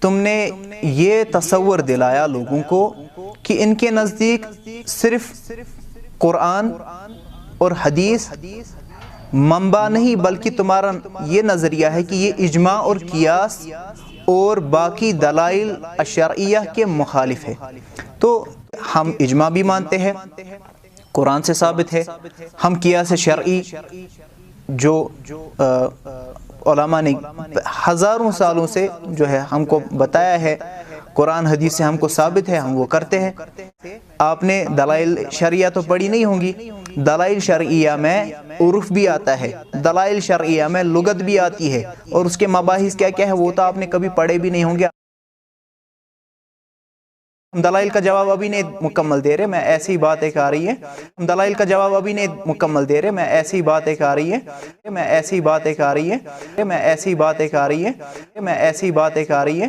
تم نے یہ تصور دلایا لوگوں کو کہ ان کے نزدیک صرف قرآن اور حدیث منبع نہیں، بلکہ تمہارا یہ نظریہ ہے کہ یہ اجماع اور قیاس اور باقی دلائل الشرعیہ کے مخالف ہے۔ تو ہم اجماع بھی مانتے ہیں، قرآن سے ثابت ہے، ہم قیاس شرعی جو علماء نے ہزاروں سالوں سے جو ہے ہم کو بتایا ہے، قرآن حدیث سے ہم کو ثابت ہے، ہم وہ کرتے ہیں۔ آپ نے دلائل شرعیہ تو پڑھی نہیں ہوں گی، دلائل شرعیہ میں عرف بھی آتا ہے، دلائل شرعیہ میں لغت بھی آتی ہے، اور اس کے مباحث کیا کیا ہے وہ تو آپ نے کبھی پڑھے بھی نہیں ہوں گے۔ دلائل کا جواب ابھی نہیں مکمل دے رہے، میں ایسی بات ایک آ رہی ہے، دلائل کا جواب ابھی نہیں مکمل دے رہے، میں ایسی بات ایک آ رہی ہے، میں ایسی بات ایک آ رہی ہے، میں ایسی بات ایک آ رہی ہے، میں ایسی بات ایک آ رہی ہے۔